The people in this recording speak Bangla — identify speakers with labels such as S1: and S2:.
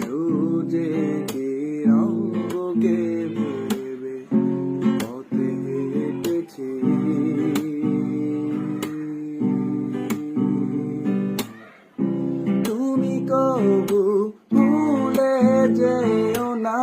S1: সূর্যে কি রঙকে ভেবে পথে হেঁটেছি। তুমি কবু ভুলে যেও না